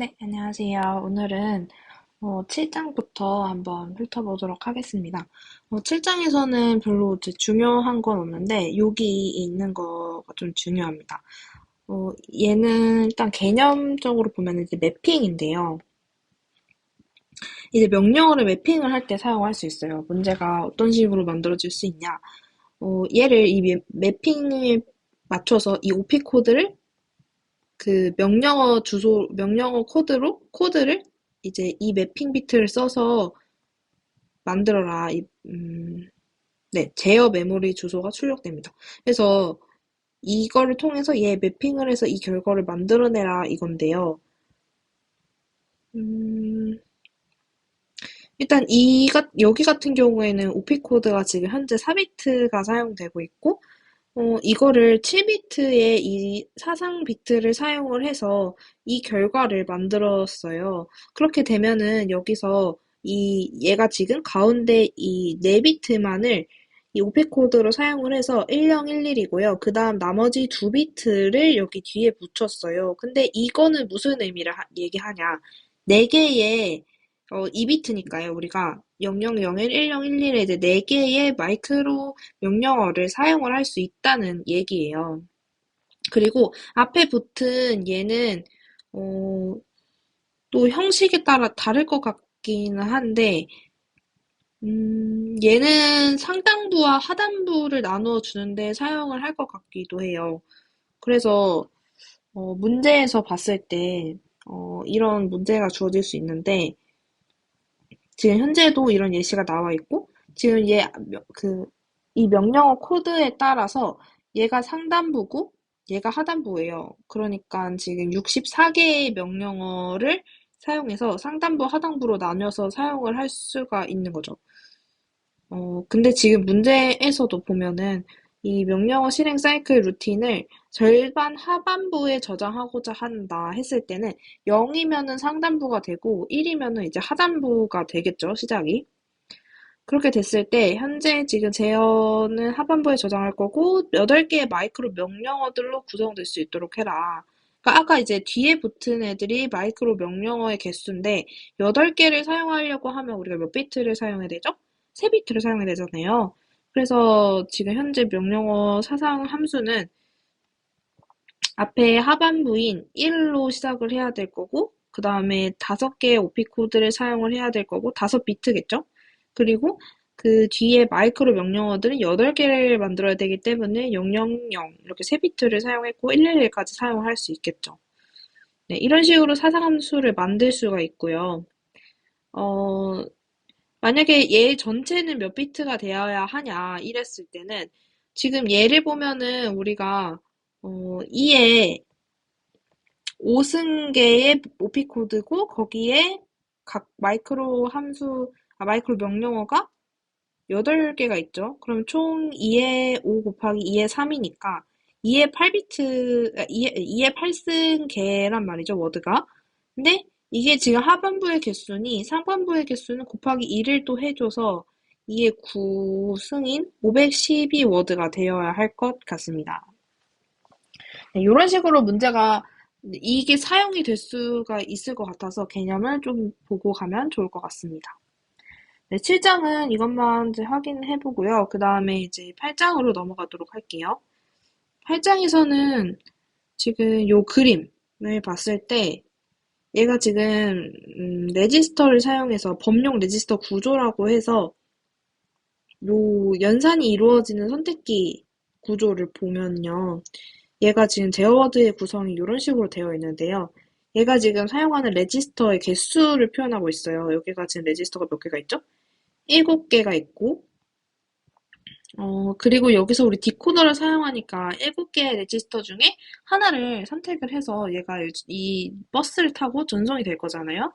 네, 안녕하세요. 오늘은 7장부터 한번 훑어보도록 하겠습니다. 7장에서는 별로 이제 중요한 건 없는데, 여기 있는 거가 좀 중요합니다. 얘는 일단 개념적으로 보면 이제 매핑인데요. 이제 명령어를 매핑을 할 때 사용할 수 있어요. 문제가 어떤 식으로 만들어질 수 있냐. 얘를 이 매핑에 맞춰서 이 OP 코드를 그 명령어 코드를 이제 이 매핑 비트를 써서 만들어라. 네, 제어 메모리 주소가 출력됩니다. 그래서 이거를 통해서 얘 매핑을 해서 이 결과를 만들어내라 이건데요. 음, 일단 여기 같은 경우에는 OP 코드가 지금 현재 4비트가 사용되고 있고, 이거를 7비트의 이 사상 비트를 사용을 해서 이 결과를 만들었어요. 그렇게 되면은 여기서 얘가 지금 가운데 이 4비트만을 이 오펙 코드로 사용을 해서 1011이고요. 그 다음 나머지 2비트를 여기 뒤에 붙였어요. 근데 이거는 무슨 의미를 얘기하냐. 4개의 2비트니까요. 우리가 0001, 1011에 이제 4개의 마이크로 명령어를 사용을 할 수 있다는 얘기예요. 그리고 앞에 붙은 얘는 어, 또 형식에 따라 다를 것 같기는 한데 얘는 상단부와 하단부를 나누어 주는데 사용을 할 것 같기도 해요. 그래서 문제에서 봤을 때 이런 문제가 주어질 수 있는데 지금 현재도 이런 예시가 나와 있고 지금 이 명령어 코드에 따라서 얘가 상단부고 얘가 하단부예요. 그러니까 지금 64개의 명령어를 사용해서 상단부, 하단부로 나뉘어서 사용을 할 수가 있는 거죠. 근데 지금 문제에서도 보면은 이 명령어 실행 사이클 루틴을 절반 하반부에 저장하고자 한다 했을 때는 0이면은 상단부가 되고 1이면은 이제 하단부가 되겠죠, 시작이. 그렇게 됐을 때 현재 지금 제어는 하반부에 저장할 거고 8개의 마이크로 명령어들로 구성될 수 있도록 해라. 그러니까 아까 이제 뒤에 붙은 애들이 마이크로 명령어의 개수인데 8개를 사용하려고 하면 우리가 몇 비트를 사용해야 되죠? 3비트를 사용해야 되잖아요. 그래서 지금 현재 명령어 사상 함수는 앞에 하반부인 1로 시작을 해야 될 거고 그 다음에 5개의 OP 코드를 사용을 해야 될 거고 5비트겠죠? 그리고 그 뒤에 마이크로 명령어들은 8개를 만들어야 되기 때문에 000 이렇게 3비트를 사용했고 111까지 사용할 수 있겠죠. 네, 이런 식으로 사상함수를 만들 수가 있고요. 어, 만약에 얘 전체는 몇 비트가 되어야 하냐 이랬을 때는 지금 얘를 보면은 우리가 2에 5승계의 오피 코드고 거기에 각 마이크로 명령어가 8개가 있죠. 그럼 총 2의 5 곱하기 2의 3이니까 2의 8비트, 2의 8승계란 말이죠, 워드가. 근데 이게 지금 하반부의 개수니 상반부의 개수는 곱하기 2를 또 해줘서 2의 9승인 512 워드가 되어야 할 것 같습니다. 네, 이런 식으로 문제가 이게 사용이 될 수가 있을 것 같아서 개념을 좀 보고 가면 좋을 것 같습니다. 네, 7장은 이것만 이제 확인해 보고요. 그 다음에 이제 8장으로 넘어가도록 할게요. 8장에서는 지금 요 그림을 봤을 때 얘가 지금 레지스터를 사용해서 범용 레지스터 구조라고 해서 요 연산이 이루어지는 선택기 구조를 보면요. 얘가 지금 제어워드의 구성이 이런 식으로 되어 있는데요. 얘가 지금 사용하는 레지스터의 개수를 표현하고 있어요. 여기가 지금 레지스터가 몇 개가 있죠? 7개가 있고, 그리고 여기서 우리 디코더를 사용하니까 7개의 레지스터 중에 하나를 선택을 해서 얘가 이 버스를 타고 전송이 될 거잖아요.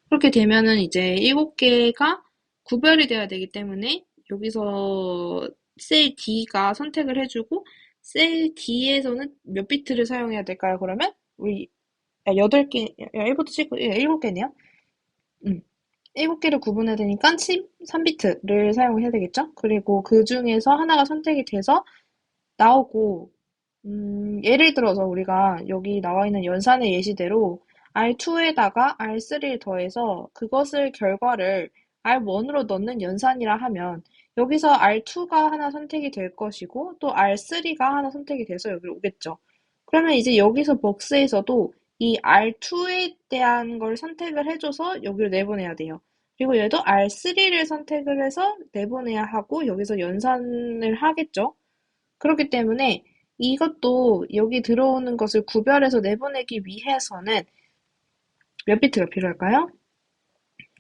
그렇게 되면은 이제 7개가 구별이 돼야 되기 때문에 여기서 셀 D가 선택을 해주고 셀 D에서는 몇 비트를 사용해야 될까요? 그러면 우리 8개, 1부터 7개네요. 음. 7개를 구분해야 되니까 13비트를 사용해야 되겠죠? 그리고 그 중에서 하나가 선택이 돼서 나오고 예를 들어서 우리가 여기 나와 있는 연산의 예시대로 R2에다가 R3를 더해서 그것을 결과를 R1으로 넣는 연산이라 하면 여기서 R2가 하나 선택이 될 것이고 또 R3가 하나 선택이 돼서 여기로 오겠죠. 그러면 이제 여기서 벅스에서도 이 R2에 대한 걸 선택을 해줘서 여기로 내보내야 돼요. 그리고 얘도 R3를 선택을 해서 내보내야 하고 여기서 연산을 하겠죠. 그렇기 때문에 이것도 여기 들어오는 것을 구별해서 내보내기 위해서는 몇 비트가 필요할까요?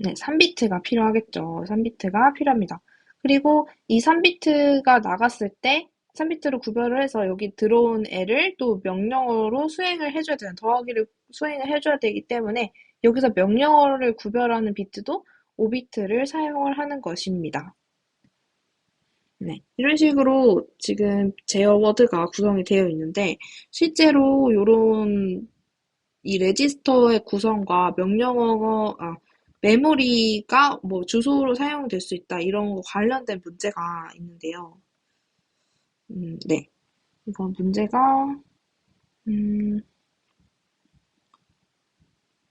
네, 3비트가 필요하겠죠. 3비트가 필요합니다. 그리고 이 3비트가 나갔을 때 3비트로 구별을 해서 여기 들어온 애를 또 명령어로 수행을 해줘야 되는, 더하기를 수행을 해줘야 되기 때문에 여기서 명령어를 구별하는 비트도 5비트를 사용을 하는 것입니다. 네, 이런 식으로 지금 제어 워드가 구성이 되어 있는데 실제로 이런 이 레지스터의 구성과 메모리가 뭐 주소로 사용될 수 있다 이런 거 관련된 문제가 있는데요. 네, 이건 문제가 음,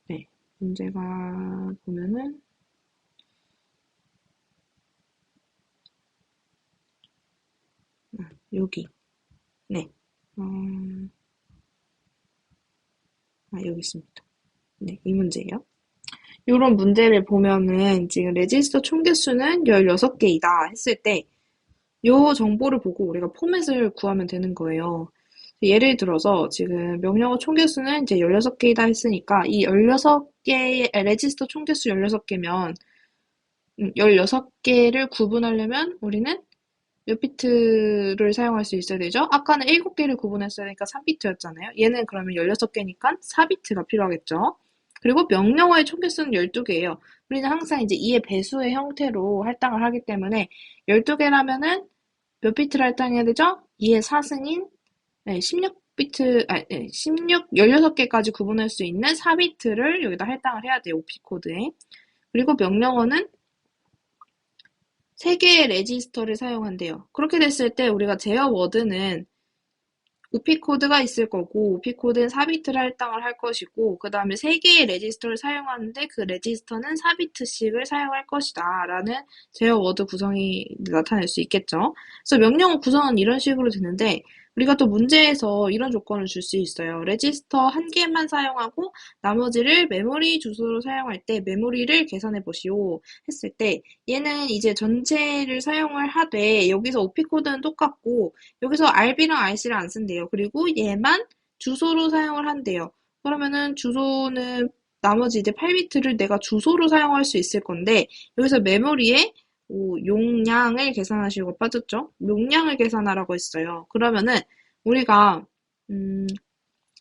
네, 문제가 보면은 여기 네, 여기 있습니다. 네, 이 문제예요. 이런 문제를 보면은 지금 레지스터 총 개수는 16개이다 했을 때 이 정보를 보고 우리가 포맷을 구하면 되는 거예요. 예를 들어서 지금 명령어 총 개수는 이제 16개이다 했으니까 이 16개의 레지스터 총 개수 16개면 16개를 구분하려면 우리는 몇 비트를 사용할 수 있어야 되죠? 아까는 7개를 구분했으니까 3비트였잖아요. 얘는 그러면 16개니까 4비트가 필요하겠죠? 그리고 명령어의 총 개수는 12개예요. 우리는 항상 이제 2의 배수의 형태로 할당을 하기 때문에 12개라면은 몇 비트를 할당해야 되죠? 2의 4승인 16비트, 16개까지 구분할 수 있는 4비트를 여기다 할당을 해야 돼요. OP 코드에. 그리고 명령어는 3개의 레지스터를 사용한대요. 그렇게 됐을 때 우리가 제어 워드는 OP 코드가 있을 거고, OP 코드는 4비트를 할당을 할 것이고, 그 다음에 3개의 레지스터를 사용하는데 그 레지스터는 4비트씩을 사용할 것이다. 라는 제어 워드 구성이 나타낼 수 있겠죠. 그래서 명령어 구성은 이런 식으로 되는데, 우리가 또 문제에서 이런 조건을 줄 수 있어요. 레지스터 한 개만 사용하고 나머지를 메모리 주소로 사용할 때 메모리를 계산해 보시오 했을 때 얘는 이제 전체를 사용을 하되 여기서 OP 코드는 똑같고 여기서 RB랑 RC를 안 쓴대요. 그리고 얘만 주소로 사용을 한대요. 그러면은 주소는 나머지 이제 8비트를 내가 주소로 사용할 수 있을 건데 여기서 메모리에 용량을 계산하시고 빠졌죠? 용량을 계산하라고 했어요. 그러면은 우리가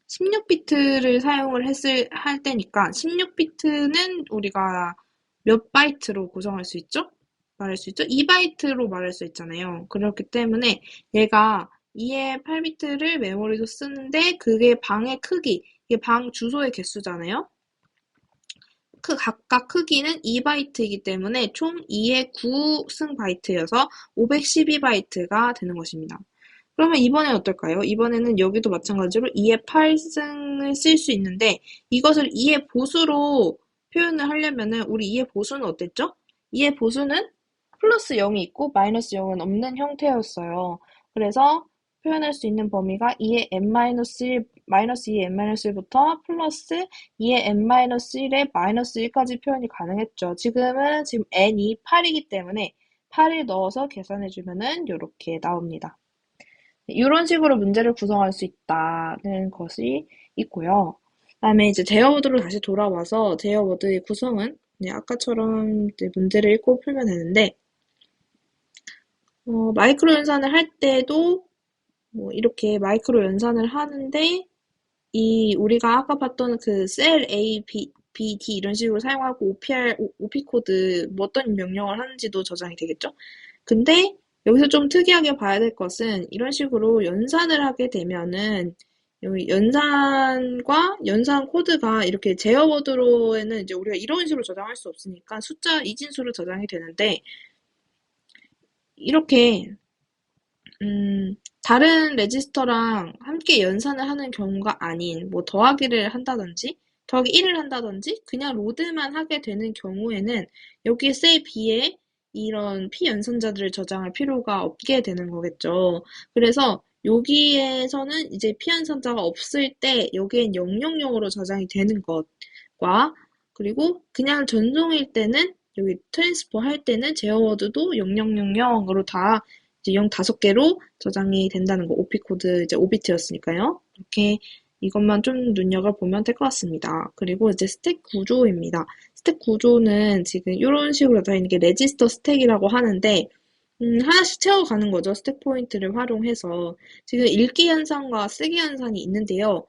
16비트를 사용을 할 때니까 16비트는 우리가 몇 바이트로 구성할 수 있죠? 말할 수 있죠? 2바이트로 말할 수 있잖아요. 그렇기 때문에 얘가 2의 8비트를 메모리로 쓰는데 그게 방의 크기, 이게 방 주소의 개수잖아요. 각각 크기는 2바이트이기 때문에 총 2의 9승 바이트여서 512바이트가 되는 것입니다. 그러면 이번엔 어떨까요? 이번에는 여기도 마찬가지로 2의 8승을 쓸 수 있는데 이것을 2의 보수로 표현을 하려면은 우리 2의 보수는 어땠죠? 2의 보수는 플러스 0이 있고 마이너스 0은 없는 형태였어요. 그래서 표현할 수 있는 범위가 2의 n-1, 마이너스 2의 n-1부터 플러스 2의 n-1의 마이너스 1까지 표현이 가능했죠. 지금은 지금 n이 8이기 때문에 8을 넣어서 계산해주면은 이렇게 나옵니다. 이런 식으로 문제를 구성할 수 있다는 것이 있고요. 그다음에 이제 제어워드로 다시 돌아와서 제어워드의 구성은 아까처럼 이제 문제를 읽고 풀면 되는데 마이크로 연산을 할 때도 이렇게 마이크로 연산을 하는데 우리가 아까 봤던 그 셀 A, B, D 이런 식으로 사용하고 OP 코드 어떤 명령을 하는지도 저장이 되겠죠? 근데 여기서 좀 특이하게 봐야 될 것은 이런 식으로 연산을 하게 되면은 여기 연산과 연산 코드가 이렇게 제어 워드로에는 이제 우리가 이런 식으로 저장할 수 없으니까 숫자 이진수로 저장이 되는데 이렇게 다른 레지스터랑 함께 연산을 하는 경우가 아닌 더하기를 한다든지 더하기 1을 한다든지 그냥 로드만 하게 되는 경우에는 여기 셀 B에 이런 P 연산자들을 저장할 필요가 없게 되는 거겠죠. 그래서 여기에서는 이제 P 연산자가 없을 때 여기엔 000으로 저장이 되는 것과 그리고 그냥 전송일 때는 여기 트랜스퍼 할 때는 제어워드도 0000으로 다 이제 0 5개로 저장이 된다는 거. OP 코드 이제 5비트였으니까요. 이렇게 이것만 좀 눈여겨보면 될 것 같습니다. 그리고 이제 스택 구조입니다. 스택 구조는 지금 이런 식으로 되어 있는 게 레지스터 스택이라고 하는데 하나씩 채워가는 거죠. 스택 포인트를 활용해서. 지금 읽기 현상과 쓰기 현상이 있는데요.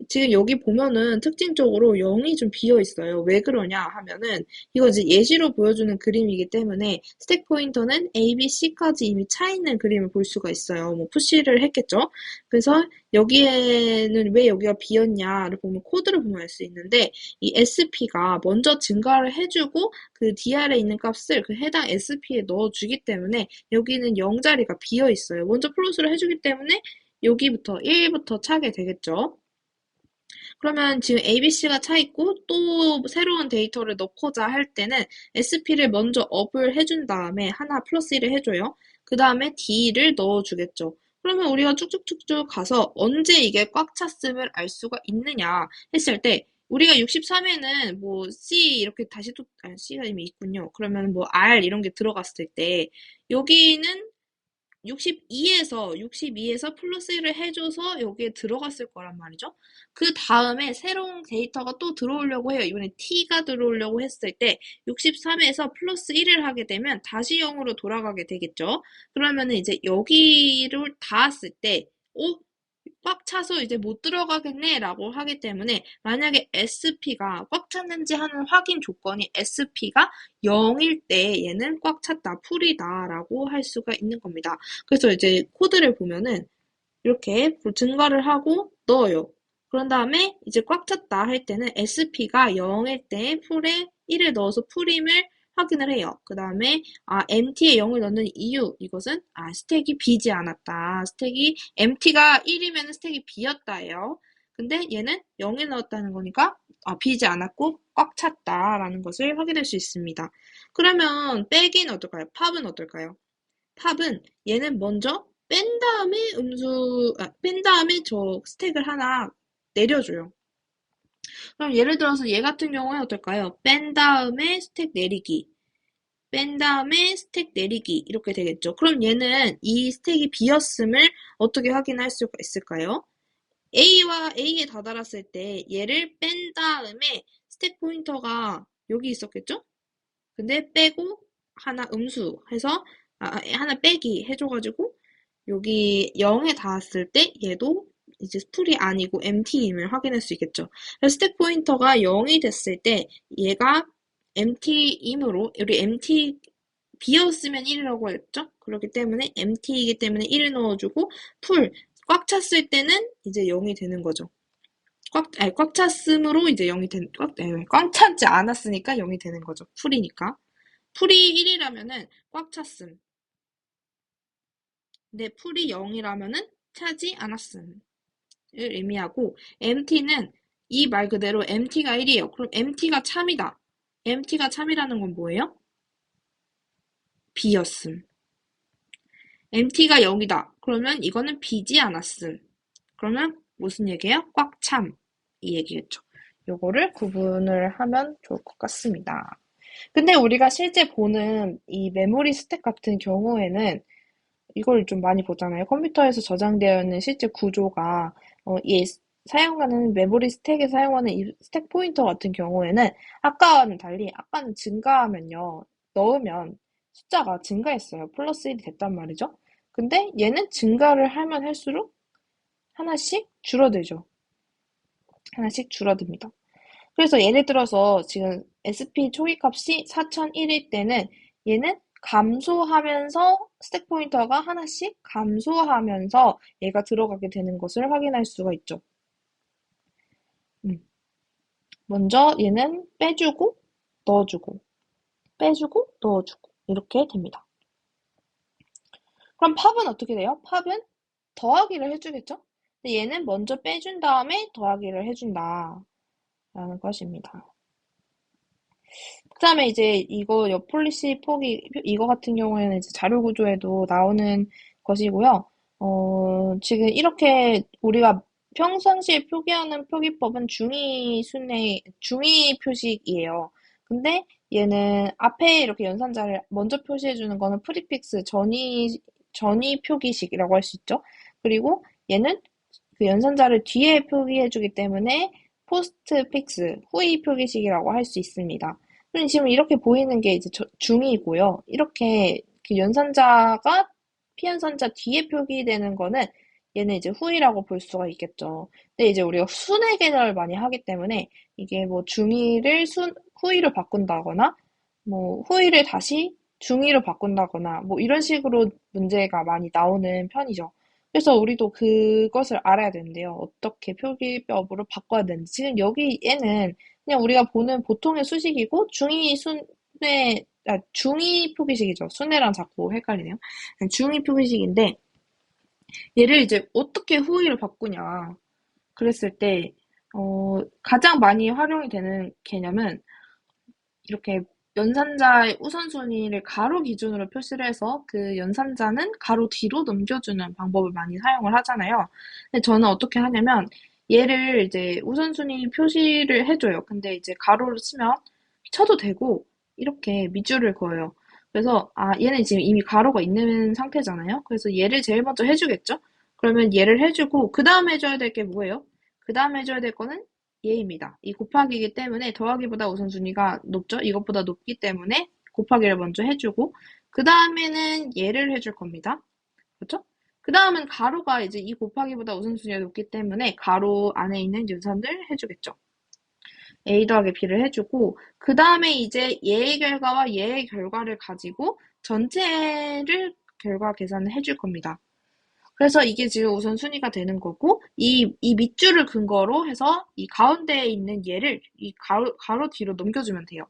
지금 여기 보면은 특징적으로 0이 좀 비어 있어요. 왜 그러냐 하면은 이거 이제 예시로 보여주는 그림이기 때문에 스택 포인터는 A, B, C까지 이미 차 있는 그림을 볼 수가 있어요. 뭐 푸시를 했겠죠. 그래서 여기에는 왜 여기가 비었냐를 보면 코드를 보면 알 수 있는데 이 SP가 먼저 증가를 해주고 그 DR에 있는 값을 그 해당 SP에 넣어주기 때문에 여기는 0자리가 비어 있어요. 먼저 플롯을 해주기 때문에 여기부터 1부터 차게 되겠죠. 그러면 지금 ABC가 차 있고 또 새로운 데이터를 넣고자 할 때는 SP를 먼저 업을 해준 다음에 하나 플러스 1을 해줘요. 그 다음에 D를 넣어주겠죠. 그러면 우리가 쭉쭉쭉쭉 가서 언제 이게 꽉 찼음을 알 수가 있느냐 했을 때 우리가 63에는 뭐 C 이렇게 다시 또 C가 이미 있군요. 그러면 뭐 R 이런 게 들어갔을 때 여기는 62에서 플러스 1을 해줘서 여기에 들어갔을 거란 말이죠. 그 다음에 새로운 데이터가 또 들어오려고 해요. 이번에 t가 들어오려고 했을 때 63에서 플러스 1을 하게 되면 다시 0으로 돌아가게 되겠죠. 그러면은 이제 여기를 닿았을 때 꽉 차서 이제 못 들어가겠네 라고 하기 때문에 만약에 SP가 꽉 찼는지 하는 확인 조건이 SP가 0일 때 얘는 꽉 찼다, 풀이다 라고 할 수가 있는 겁니다. 그래서 이제 코드를 보면은 이렇게 증가를 하고 넣어요. 그런 다음에 이제 꽉 찼다 할 때는 SP가 0일 때 풀에 1을 넣어서 풀임을 확인을 해요. 그 다음에 empty에 0을 넣는 이유 이것은 스택이 비지 않았다. 스택이 empty가 1이면 스택이 비었다예요. 근데 얘는 0을 넣었다는 거니까 비지 않았고 꽉 찼다라는 것을 확인할 수 있습니다. 그러면 백인 어떨까요? 팝은 어떨까요? 팝은 얘는 먼저 뺀 다음에 뺀 다음에 저 스택을 하나 내려줘요. 그럼 예를 들어서 얘 같은 경우에 어떨까요? 뺀 다음에 스택 내리기. 뺀 다음에 스택 내리기. 이렇게 되겠죠. 그럼 얘는 이 스택이 비었음을 어떻게 확인할 수가 있을까요? A와 A에 다다랐을 때 얘를 뺀 다음에 스택 포인터가 여기 있었겠죠? 근데 빼고 하나 음수해서 하나 빼기 해줘가지고 여기 0에 닿았을 때 얘도 이제 풀이 아니고 empty임을 확인할 수 있겠죠. 그래서 스택 포인터가 0이 됐을 때 얘가 empty이므로 우리 empty 비었으면 1이라고 했죠. 그렇기 때문에 empty이기 때문에 1을 넣어주고 꽉 찼을 때는 이제 0이 되는 거죠. 꽉 찼으므로 이제 0이 꽉 차지 않았으니까 0이 되는 거죠. 풀이니까. 풀이 1이라면은 꽉 찼음. 근데 풀이 0이라면은 차지 않았음을 의미하고 empty는 이 말 그대로 empty가 1이에요. 그럼 empty가 참이다. empty가 참이라는 건 뭐예요? 비였음. empty가 0이다. 그러면 이거는 비지 않았음. 그러면 무슨 얘기예요? 꽉 참. 이 얘기겠죠. 요거를 구분을 하면 좋을 것 같습니다. 근데 우리가 실제 보는 이 메모리 스택 같은 경우에는 이걸 좀 많이 보잖아요. 컴퓨터에서 저장되어 있는 실제 구조가 이 사용하는 메모리 스택에 사용하는 이 스택 포인터 같은 경우에는 아까와는 달리 아까는 증가하면요. 넣으면 숫자가 증가했어요. 플러스 1이 됐단 말이죠. 근데 얘는 증가를 하면 할수록 하나씩 줄어들죠. 하나씩 줄어듭니다. 그래서 예를 들어서 지금 SP 초기값이 4001일 때는 얘는 감소하면서 스택 포인터가 하나씩 감소하면서 얘가 들어가게 되는 것을 확인할 수가 있죠. 먼저 얘는 빼주고 넣어주고 빼주고 넣어주고 이렇게 됩니다. 그럼 팝은 어떻게 돼요? 팝은 더하기를 해주겠죠? 근데 얘는 먼저 빼준 다음에 더하기를 해준다. 라는 것입니다. 그다음에 이제 이거 옆폴리시 포기 이거 같은 경우에는 이제 자료 구조에도 나오는 것이고요. 지금 이렇게 우리가 평상시에 표기하는 표기법은 중위 표식이에요. 근데 얘는 앞에 이렇게 연산자를 먼저 표시해 주는 거는 프리픽스 전위 표기식이라고 할 수 있죠. 그리고 얘는 그 연산자를 뒤에 표기해 주기 때문에 포스트 픽스 후위 표기식이라고 할 수 있습니다. 그럼 지금 이렇게 보이는 게 이제 중이고요. 이렇게 그 연산자가 피연산자 뒤에 표기되는 거는 얘는 이제 후이라고 볼 수가 있겠죠. 근데 이제 우리가 순회 계산을 많이 하기 때문에 이게 뭐 중이를 후이로 바꾼다거나 뭐 후이를 다시 중이로 바꾼다거나 뭐 이런 식으로 문제가 많이 나오는 편이죠. 그래서 우리도 그것을 알아야 되는데요. 어떻게 표기법으로 바꿔야 되는지. 지금 여기에는 그냥 우리가 보는 보통의 수식이고 중위 표기식이죠. 순회랑 자꾸 헷갈리네요. 중위 표기식인데 얘를 이제 어떻게 후위로 바꾸냐 그랬을 때 가장 많이 활용이 되는 개념은 이렇게 연산자의 우선순위를 가로 기준으로 표시를 해서 그 연산자는 가로 뒤로 넘겨주는 방법을 많이 사용을 하잖아요. 근데 저는 어떻게 하냐면 얘를 이제 우선순위 표시를 해줘요. 근데 이제 가로를 쳐도 되고 이렇게 밑줄을 그어요. 그래서 얘는 지금 이미 가로가 있는 상태잖아요. 그래서 얘를 제일 먼저 해주겠죠? 그러면 얘를 해주고 그 다음에 해줘야 될 게 뭐예요? 그 다음에 해줘야 될 거는 얘입니다. 이 곱하기이기 때문에 더하기보다 우선순위가 높죠? 이것보다 높기 때문에 곱하기를 먼저 해주고 그 다음에는 얘를 해줄 겁니다. 그렇죠? 그 다음은 가로가 이제 이 곱하기보다 우선순위가 높기 때문에 가로 안에 있는 연산을 해주겠죠. A 더하기 B를 해주고 그 다음에 이제 얘의 결과와 얘의 결과를 가지고 전체를 결과 계산을 해줄 겁니다. 그래서 이게 지금 우선순위가 되는 거고 이 밑줄을 근거로 해서 이 가운데에 있는 얘를 이 가로 뒤로 넘겨주면 돼요.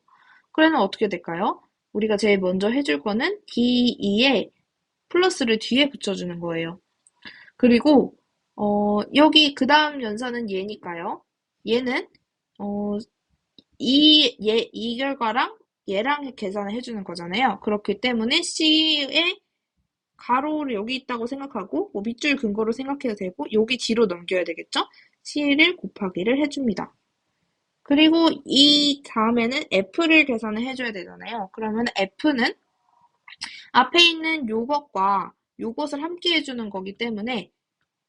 그러면 어떻게 될까요? 우리가 제일 먼저 해줄 거는 D2에 플러스를 뒤에 붙여주는 거예요. 그리고 여기 그 다음 연산은 얘니까요. 얘는 어, 이 결과랑 얘랑 계산을 해주는 거잖아요. 그렇기 때문에 C의 가로를 여기 있다고 생각하고 뭐 밑줄 근거로 생각해도 되고 여기 뒤로 넘겨야 되겠죠? C를 곱하기를 해줍니다. 그리고 이 다음에는 F를 계산을 해줘야 되잖아요. 그러면 F는 앞에 있는 요것과 요것을 함께 해주는 거기 때문에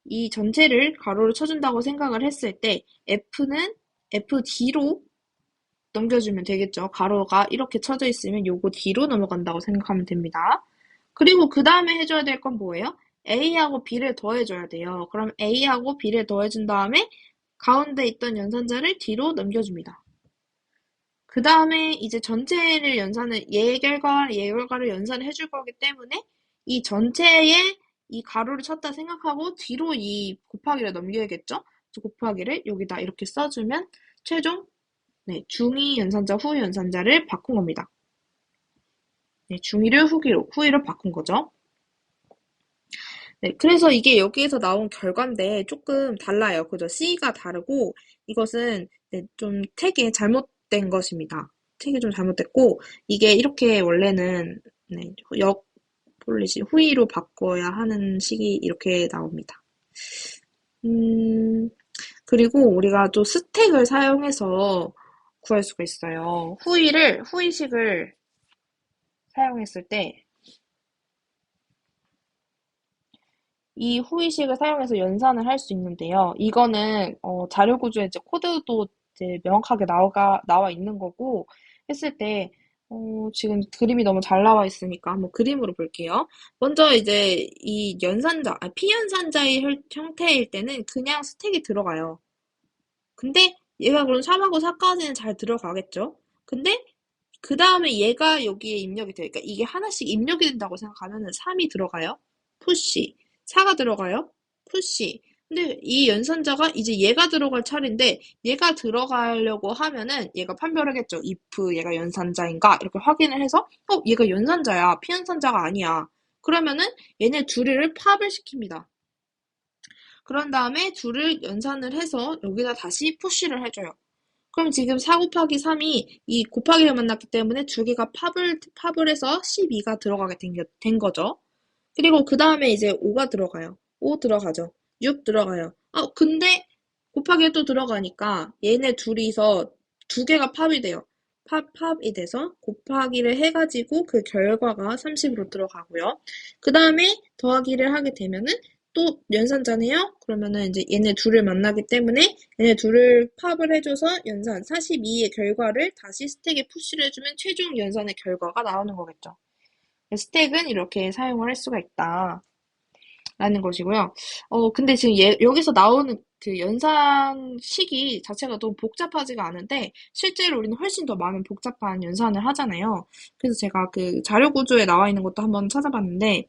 이 전체를 가로로 쳐준다고 생각을 했을 때 F는 FD로 넘겨주면 되겠죠. 가로가 이렇게 쳐져 있으면 요거 뒤로 넘어간다고 생각하면 됩니다. 그리고 그 다음에 해줘야 될 건 뭐예요? A하고 B를 더해줘야 돼요. 그럼 A하고 B를 더해준 다음에 가운데 있던 연산자를 뒤로 넘겨줍니다. 그 다음에 이제 전체를 얘의 결과와 얘의 결과를 연산을 해줄 거기 때문에 이 전체에 이 가로를 쳤다 생각하고 뒤로 이 곱하기를 넘겨야겠죠? 그래서 곱하기를 여기다 이렇게 써주면 최종 중위 연산자, 후위 연산자를 바꾼 겁니다. 네, 중위를 후위로 바꾼 거죠. 네, 그래서 이게 여기에서 나온 결과인데 조금 달라요. 그죠? C가 다르고 이것은 좀 택이 잘못된 것입니다. 택이 좀 잘못됐고 이게 이렇게 원래는 역 폴리시 후위로 바꿔야 하는 식이 이렇게 나옵니다. 그리고 우리가 또 스택을 사용해서 구할 수가 있어요. 후위식을 사용했을 때 이 후위식을 사용해서 연산을 할 수 있는데요. 이거는 자료 구조에 이제 코드도 이제 명확하게 나와 있는 거고 했을 때 지금 그림이 너무 잘 나와 있으니까 한번 그림으로 볼게요. 먼저 이제 이 피연산자의 형태일 때는 그냥 스택이 들어가요. 근데 얘가 그럼 3하고 4까지는 잘 들어가겠죠? 근데 그 다음에 얘가 여기에 입력이 돼요. 그러니까 이게 하나씩 입력이 된다고 생각하면은 3이 들어가요. 푸시. 4가 들어가요. 푸시. 근데 이 연산자가 이제 얘가 들어갈 차례인데 얘가 들어가려고 하면은 얘가 판별하겠죠. if 얘가 연산자인가 이렇게 확인을 해서 얘가 연산자야. 피연산자가 아니야. 그러면은 얘네 둘을 팝을 시킵니다. 그런 다음에 둘을 연산을 해서 여기다 다시 푸시를 해줘요. 그럼 지금 4 곱하기 3이 이 곱하기를 만났기 때문에 두 개가 팝을 해서 12가 들어가게 된 거죠. 그리고 그 다음에 이제 5가 들어가요. 5 들어가죠. 6 들어가요. 근데 곱하기에 또 들어가니까 얘네 둘이서 두 개가 팝이 돼요. 팝이 돼서 곱하기를 해가지고 그 결과가 30으로 들어가고요. 그 다음에 더하기를 하게 되면은 또 연산자네요. 그러면은 이제 얘네 둘을 만나기 때문에 얘네 둘을 팝을 해줘서 연산 42의 결과를 다시 스택에 푸시를 해주면 최종 연산의 결과가 나오는 거겠죠. 스택은 이렇게 사용을 할 수가 있다. 라는 것이고요. 근데 지금 여기서 나오는 그 연산식이 자체가 너무 복잡하지가 않은데, 실제로 우리는 훨씬 더 많은 복잡한 연산을 하잖아요. 그래서 제가 그 자료 구조에 나와 있는 것도 한번 찾아봤는데,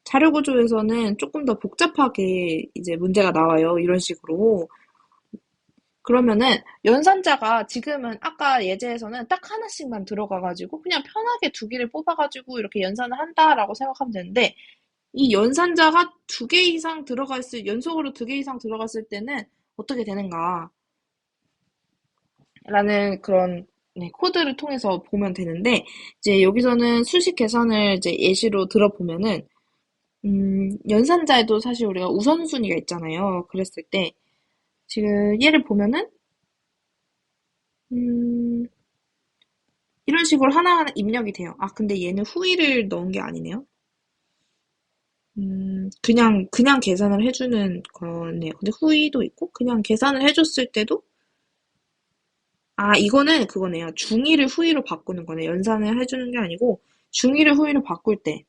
자료 구조에서는 조금 더 복잡하게 이제 문제가 나와요. 이런 식으로. 그러면은 연산자가 지금은 아까 예제에서는 딱 하나씩만 들어가가지고 그냥 편하게 두 개를 뽑아가지고 이렇게 연산을 한다라고 생각하면 되는데 이 연산자가 두 개 이상 연속으로 두 개 이상 들어갔을 때는 어떻게 되는가 라는 그런 네, 코드를 통해서 보면 되는데 이제 여기서는 수식 계산을 이제 예시로 들어보면은 연산자에도 사실 우리가 우선순위가 있잖아요. 그랬을 때 지금 얘를 보면은 음, 이런 식으로 하나하나 입력이 돼요. 근데 얘는 후위를 넣은 게 아니네요. 그냥 계산을 해주는 거네요. 근데 후위도 있고, 그냥 계산을 해줬을 때도, 이거는 그거네요. 중위를 후위로 바꾸는 거네. 연산을 해주는 게 아니고, 중위를 후위로 바꿀 때.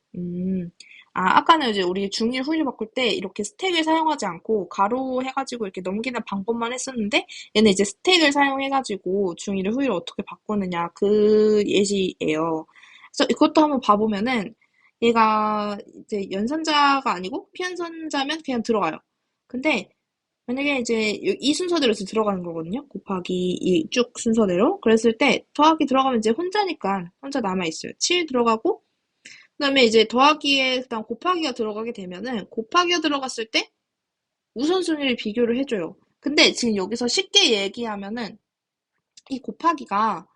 아까는 이제 우리 중위를 후위로 바꿀 때 이렇게 스택을 사용하지 않고 가로 해가지고 이렇게 넘기는 방법만 했었는데, 얘는 이제 스택을 사용해가지고 중위를 후위로 어떻게 바꾸느냐, 그 예시예요. 그래서 이것도 한번 봐보면은, 얘가 이제 연산자가 아니고 피연산자면 그냥 들어가요. 근데 만약에 이제 이 순서대로 이제 들어가는 거거든요. 곱하기 이 쭉 순서대로. 그랬을 때 더하기 들어가면 이제 혼자니까 혼자 남아있어요. 7 들어가고 그다음에 이제 더하기에 그다음 곱하기가 들어가게 되면은 곱하기가 들어갔을 때 우선순위를 비교를 해줘요. 근데 지금 여기서 쉽게 얘기하면은 이 곱하기가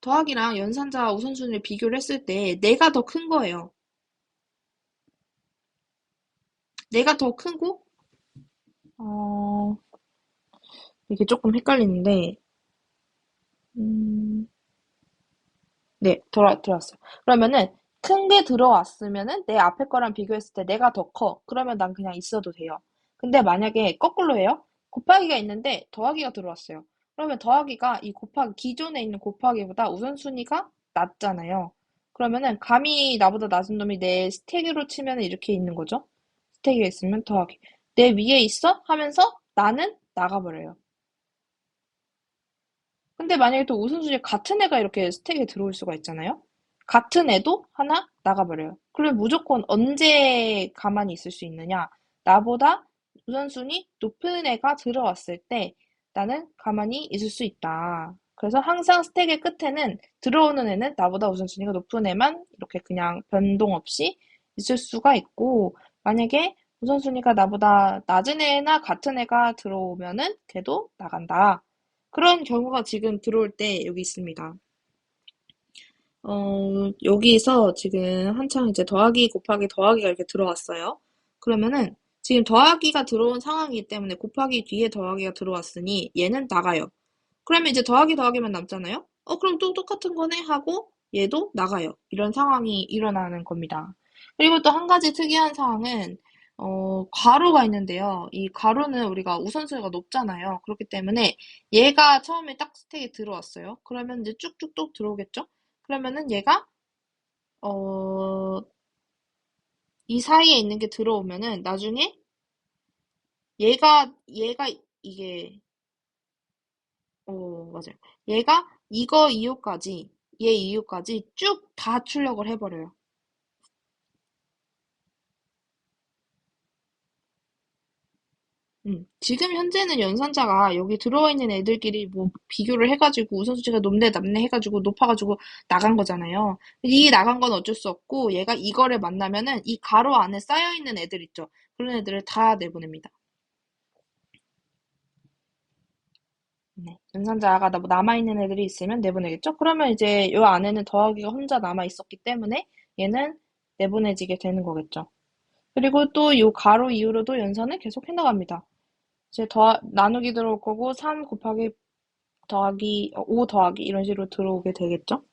더하기랑 연산자 우선순위를 비교를 했을 때 내가 더 큰 거예요. 내가 더 크고 어, 이게 조금 헷갈리는데 음, 네, 들어왔어요. 그러면은 큰 게 들어왔으면은 내 앞에 거랑 비교했을 때 내가 더 커. 그러면 난 그냥 있어도 돼요. 근데 만약에 거꾸로 해요. 곱하기가 있는데 더하기가 들어왔어요. 그러면 더하기가 이 기존에 있는 곱하기보다 우선순위가 낮잖아요. 그러면은 감히 나보다 낮은 놈이 내 스택으로 치면 이렇게 있는 거죠. 스택에 있으면 더하기. 내 위에 있어? 하면서 나는 나가버려요. 근데 만약에 또 우선순위 같은 애가 이렇게 스택에 들어올 수가 있잖아요? 같은 애도 하나 나가버려요. 그러면 무조건 언제 가만히 있을 수 있느냐? 나보다 우선순위 높은 애가 들어왔을 때 나는 가만히 있을 수 있다. 그래서 항상 스택의 끝에는 들어오는 애는 나보다 우선순위가 높은 애만 이렇게 그냥 변동 없이 있을 수가 있고, 만약에 우선순위가 나보다 낮은 애나 같은 애가 들어오면은 걔도 나간다. 그런 경우가 지금 들어올 때 여기 있습니다. 여기서 지금 한창 이제 더하기 곱하기 더하기가 이렇게 들어왔어요. 그러면은 지금 더하기가 들어온 상황이기 때문에 곱하기 뒤에 더하기가 들어왔으니 얘는 나가요. 그러면 이제 더하기 더하기만 남잖아요? 그럼 또 똑같은 거네 하고 얘도 나가요. 이런 상황이 일어나는 겁니다. 그리고 또 한 가지 특이한 사항은 괄호가 있는데요. 이 괄호는 우리가 우선순위가 높잖아요. 그렇기 때문에 얘가 처음에 딱 스택에 들어왔어요. 그러면 이제 쭉쭉쭉 들어오겠죠? 그러면은 얘가 어, 이 사이에 있는 게 들어오면은 나중에 얘가 이게 맞아요. 얘가 이거 이후까지 얘 이후까지 쭉 다 출력을 해버려요. 지금 현재는 연산자가 여기 들어와 있는 애들끼리 뭐 비교를 해가지고 우선순위가 높네 낮네 해가지고 높아가지고 나간 거잖아요. 이 나간 건 어쩔 수 없고 얘가 이거를 만나면은 이 가로 안에 쌓여 있는 애들 있죠. 그런 애들을 다 내보냅니다. 네. 연산자가 뭐 남아있는 애들이 있으면 내보내겠죠? 그러면 이제 요 안에는 더하기가 혼자 남아있었기 때문에 얘는 내보내지게 되는 거겠죠. 그리고 또 요 가로 이후로도 연산을 계속 해나갑니다. 이제 나누기 들어올 거고 3 곱하기 더하기 5 더하기 이런 식으로 들어오게 되겠죠.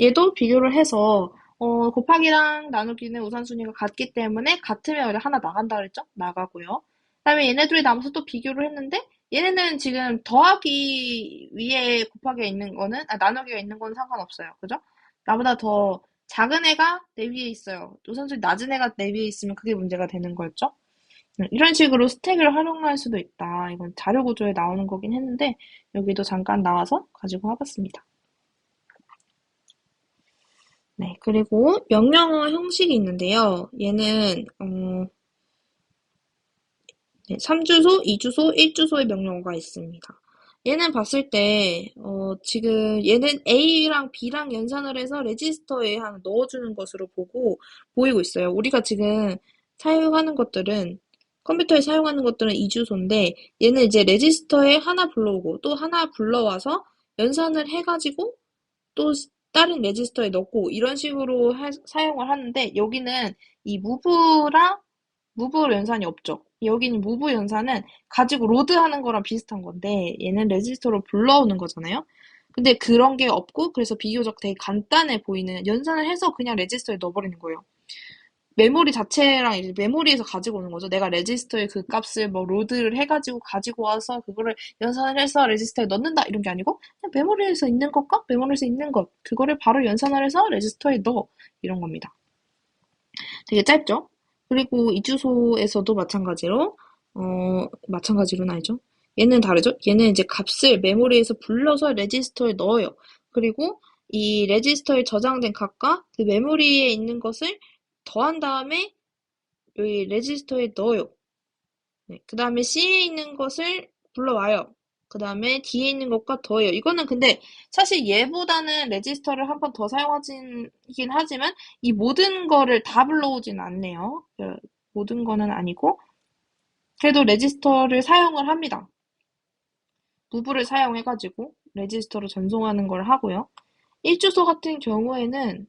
얘도 비교를 해서 곱하기랑 나누기는 우선순위가 같기 때문에 같으면 하나 나간다 그랬죠? 나가고요. 그다음에 얘네들이 남아서 또 비교를 했는데 얘네는 지금 더하기 위에 곱하기가 있는 거는 나누기가 있는 건 상관없어요. 그죠? 나보다 더 작은 애가 내 위에 있어요. 우선순위 낮은 애가 내 위에 있으면 그게 문제가 되는 거였죠? 이런 식으로 스택을 활용할 수도 있다. 이건 자료 구조에 나오는 거긴 했는데 여기도 잠깐 나와서 가지고 와봤습니다. 네, 그리고 명령어 형식이 있는데요. 얘는 3주소, 2주소, 1주소의 명령어가 있습니다. 얘는 봤을 때 지금 얘는 A랑 B랑 연산을 해서 레지스터에 하나 넣어주는 것으로 보이고 있어요. 우리가 지금 사용하는 것들은 컴퓨터에 사용하는 것들은 2주소인데 얘는 이제 레지스터에 하나 불러오고 또 하나 불러와서 연산을 해가지고 또 다른 레지스터에 넣고 이런 식으로 사용을 하는데 여기는 이 무브 연산이 없죠. 여기는 무브 연산은 가지고 로드하는 거랑 비슷한 건데 얘는 레지스터로 불러오는 거잖아요. 근데 그런 게 없고 그래서 비교적 되게 간단해 보이는 연산을 해서 그냥 레지스터에 넣어버리는 거예요. 메모리 자체랑 이제 메모리에서 가지고 오는 거죠. 내가 레지스터에 그 값을 뭐 로드를 해가지고 가지고 와서 그거를 연산을 해서 레지스터에 넣는다 이런 게 아니고 그냥 메모리에서 있는 것과 메모리에서 있는 것 그거를 바로 연산을 해서 레지스터에 넣어 이런 겁니다. 되게 짧죠? 그리고 이 주소에서도 마찬가지로는 아니죠. 얘는 다르죠? 얘는 이제 값을 메모리에서 불러서 레지스터에 넣어요. 그리고 이 레지스터에 저장된 값과 그 메모리에 있는 것을 더한 다음에 여기 레지스터에 넣어요. 네, 그 다음에 C에 있는 것을 불러와요. 그 다음에 D에 있는 것과 더해요. 이거는 근데 사실 얘보다는 레지스터를 한 번 더 사용하긴 하지만 이 모든 거를 다 불러오진 않네요. 모든 거는 아니고 그래도 레지스터를 사용을 합니다. 무브를 사용해가지고 레지스터로 전송하는 걸 하고요. 1주소 같은 경우에는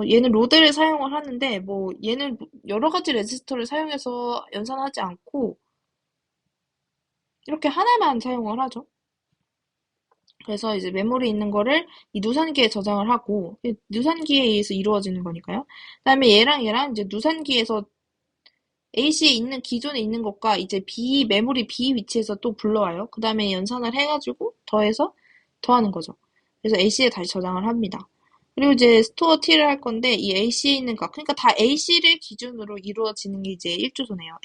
얘는 로드를 사용을 하는데 뭐 얘는 여러 가지 레지스터를 사용해서 연산하지 않고 이렇게 하나만 사용을 하죠. 그래서 이제 메모리에 있는 거를 이 누산기에 저장을 하고 누산기에 의해서 이루어지는 거니까요. 그다음에 얘랑 이제 누산기에서 AC에 있는 기존에 있는 것과 이제 메모리 B 위치에서 또 불러와요. 그다음에 연산을 해가지고 더해서 더하는 거죠. 그래서 AC에 다시 저장을 합니다. 그리고 이제 스토어 T를 할 건데 이 AC에 있는 값, 그러니까 다 AC를 기준으로 이루어지는 게 이제 1주소네요.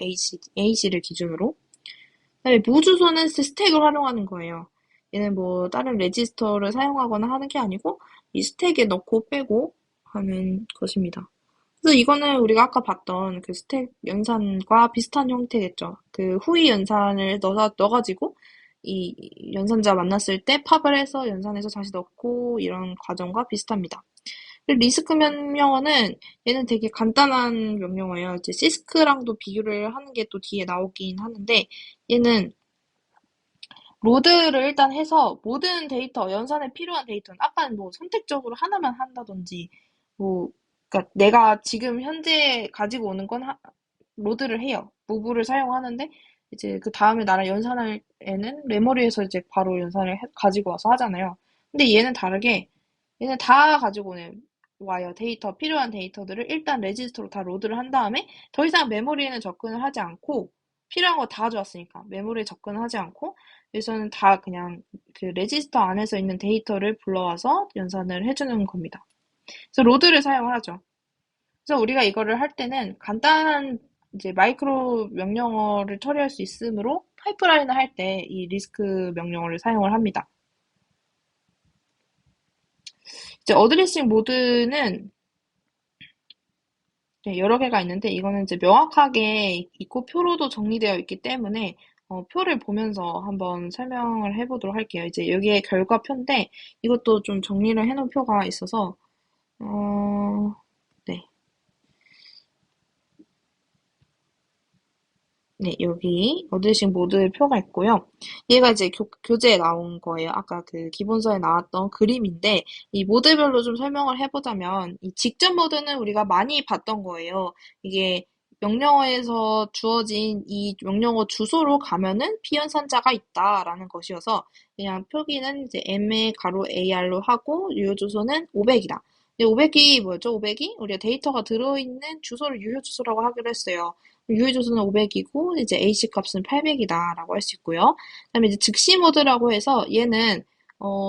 AC를 기준으로. 그다음에 무주소는 스택을 활용하는 거예요. 얘는 뭐 다른 레지스터를 사용하거나 하는 게 아니고 이 스택에 넣고 빼고 하는 것입니다. 그래서 이거는 우리가 아까 봤던 그 스택 연산과 비슷한 형태겠죠. 그 후위 연산을 넣어가지고 이 연산자 만났을 때 팝을 해서 연산해서 다시 넣고 이런 과정과 비슷합니다. 그리고 리스크 명령어는 얘는 되게 간단한 명령어예요. 이제 시스크랑도 비교를 하는 게 또 뒤에 나오긴 하는데 얘는 로드를 일단 해서 모든 데이터, 연산에 필요한 데이터는 아까는 뭐 선택적으로 하나만 한다든지 뭐 그러니까 내가 지금 현재 가지고 오는 건 로드를 해요. 무브를 사용하는데 이제 그 다음에 나랑 연산할 애는 메모리에서 이제 바로 연산을 가지고 와서 하잖아요. 근데 얘는 다르게 얘는 다 가지고 와요. 필요한 데이터들을 일단 레지스터로 다 로드를 한 다음에 더 이상 메모리에는 접근을 하지 않고 필요한 거 다 가져왔으니까 메모리에 접근을 하지 않고 여기서는 다 그냥 그 레지스터 안에서 있는 데이터를 불러와서 연산을 해주는 겁니다. 그래서 로드를 사용을 하죠. 그래서 우리가 이거를 할 때는 간단한 이제 마이크로 명령어를 처리할 수 있으므로 파이프라인을 할 때 이 리스크 명령어를 사용을 합니다. 이제 어드레싱 모드는 여러 개가 있는데 이거는 이제 명확하게 있고 표로도 정리되어 있기 때문에 표를 보면서 한번 설명을 해보도록 할게요. 이제 여기에 결과표인데 이것도 좀 정리를 해놓은 표가 있어서 네. 네, 여기 어드레싱 모드의 표가 있고요. 얘가 이제 교재에 나온 거예요. 아까 그 기본서에 나왔던 그림인데, 이 모드별로 좀 설명을 해보자면, 이 직접 모드는 우리가 많이 봤던 거예요. 이게 명령어에서 주어진 이 명령어 주소로 가면은 피연산자가 있다라는 것이어서, 그냥 표기는 이제 MA 가로 AR로 하고, 유효주소는 500이다. 근데 500이 뭐였죠? 500이 우리가 데이터가 들어있는 주소를 유효주소라고 하기로 했어요. 유효주소는 500이고 이제 AC 값은 800이다라고 할 수 있고요. 그다음에 이제 즉시 모드라고 해서 얘는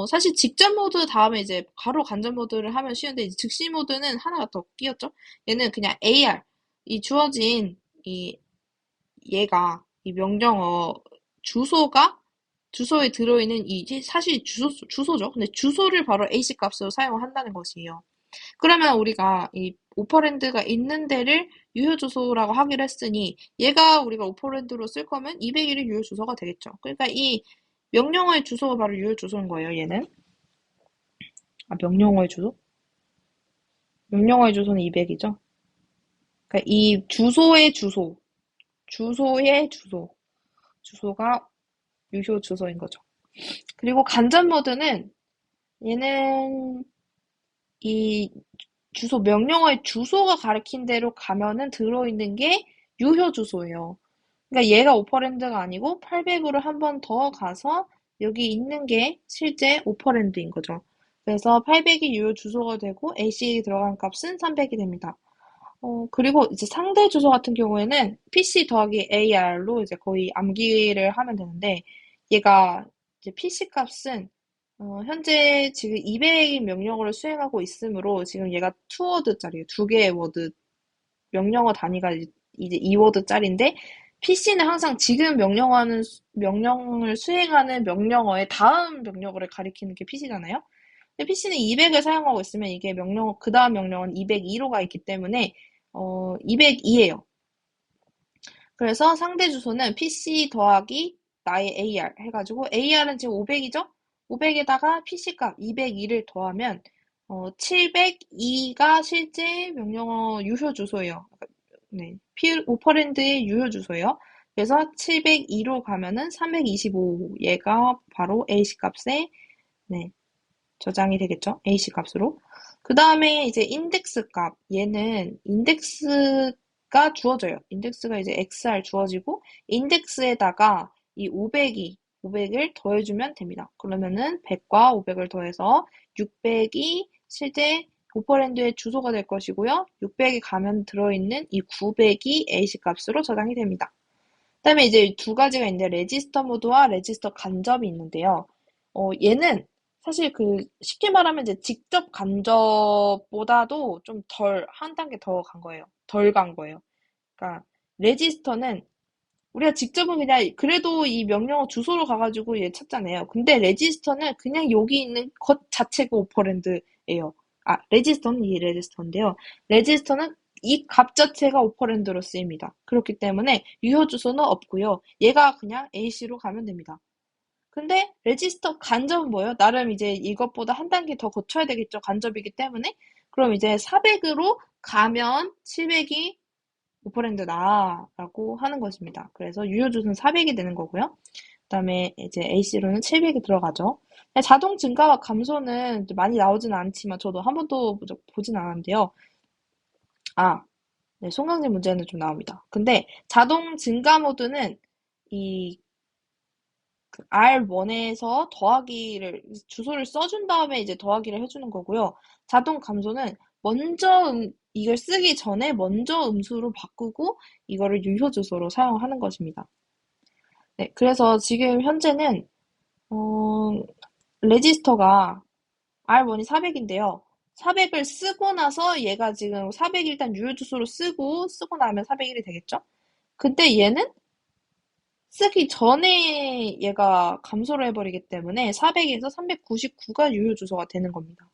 사실 직접 모드 다음에 이제 바로 간접 모드를 하면 쉬운데 이제 즉시 모드는 하나가 더 끼었죠. 얘는 그냥 AR 이 주어진 이 얘가 이 명령어 주소가 주소에 들어있는 이 사실 주소죠. 근데 주소를 바로 AC 값으로 사용한다는 것이에요. 그러면 우리가 이 오퍼랜드가 있는 데를 유효주소라고 하기로 했으니 얘가 우리가 오퍼랜드로 쓸 거면 201이 유효주소가 되겠죠. 그러니까 이 명령어의 주소가 바로 유효주소인 거예요, 얘는. 아, 명령어의 주소? 명령어의 주소는 200이죠. 그러니까 이 주소의 주소, 주소의 주소, 주소가 유효주소인 거죠. 그리고 간접 모드는 얘는 이 주소, 명령어의 주소가 가리킨 대로 가면은 들어있는 게 유효 주소예요. 그러니까 얘가 오퍼랜드가 아니고 800으로 한 번 더 가서 여기 있는 게 실제 오퍼랜드인 거죠. 그래서 800이 유효 주소가 되고 AC 들어간 값은 300이 됩니다. 그리고 이제 상대 주소 같은 경우에는 PC 더하기 AR로 이제 거의 암기를 하면 되는데 얘가 이제 PC 값은 현재 지금 200인 명령어를 수행하고 있으므로 지금 얘가 2워드짜리예요. 두 개의 워드 명령어 단위가 이제 2워드짜리인데 PC는 항상 지금 명령을 수행하는 명령어의 다음 명령어를 가리키는 게 PC잖아요. 근데 PC는 200을 사용하고 있으면 이게 명령어 그 다음 명령어는 202로 가 있기 때문에 202예요. 그래서 상대 주소는 PC 더하기 나의 AR 해가지고 AR은 지금 500이죠? 500에다가 PC값 202를 더하면 702가 실제 명령어 유효 주소예요. 네, 오퍼랜드의 유효 주소예요. 그래서 702로 가면은 325 얘가 바로 AC 값에 네, 저장이 되겠죠. AC 값으로. 그 다음에 이제 인덱스 값. 얘는 인덱스가 주어져요. 인덱스가 이제 XR 주어지고, 인덱스에다가 이 500을 더해주면 됩니다. 그러면은 100과 500을 더해서 600이 실제 오퍼랜드의 주소가 될 것이고요. 600이 가면 들어있는 이 900이 AC 값으로 저장이 됩니다. 그 다음에 이제 두 가지가 있는데, 레지스터 모드와 레지스터 간접이 있는데요. 얘는 사실 쉽게 말하면 이제 직접 간접보다도 좀 한 단계 더 간 거예요. 덜 간 거예요. 그러니까, 레지스터는 우리가 직접은 그냥, 그래도 이 명령어 주소로 가가지고 얘 찾잖아요. 근데 레지스터는 그냥 여기 있는 것 자체가 오퍼랜드예요. 아, 레지스터는 이 레지스터인데요. 레지스터는 이 값 자체가 오퍼랜드로 쓰입니다. 그렇기 때문에 유효 주소는 없고요. 얘가 그냥 AC로 가면 됩니다. 근데 레지스터 간접은 뭐예요? 나름 이제 이것보다 한 단계 더 거쳐야 되겠죠. 간접이기 때문에. 그럼 이제 400으로 가면 700이 오퍼랜드다라고 하는 것입니다. 그래서 유효주소는 400이 되는 거고요. 그다음에 이제 AC로는 700이 들어가죠. 자동 증가와 감소는 많이 나오지는 않지만 저도 한 번도 보진 않았는데요. 아, 네, 송강제 문제는 좀 나옵니다. 근데 자동 증가 모드는 이 R1에서 더하기를 주소를 써준 다음에 이제 더하기를 해주는 거고요. 자동 감소는 먼저 이걸 쓰기 전에 먼저 음수로 바꾸고 이거를 유효 주소로 사용하는 것입니다. 네, 그래서 지금 현재는 레지스터가 R1이 400인데요. 400을 쓰고 나서 얘가 지금 400 일단 유효 주소로 쓰고 나면 401이 되겠죠? 근데 얘는 쓰기 전에 얘가 감소를 해버리기 때문에 400에서 399가 유효 주소가 되는 겁니다.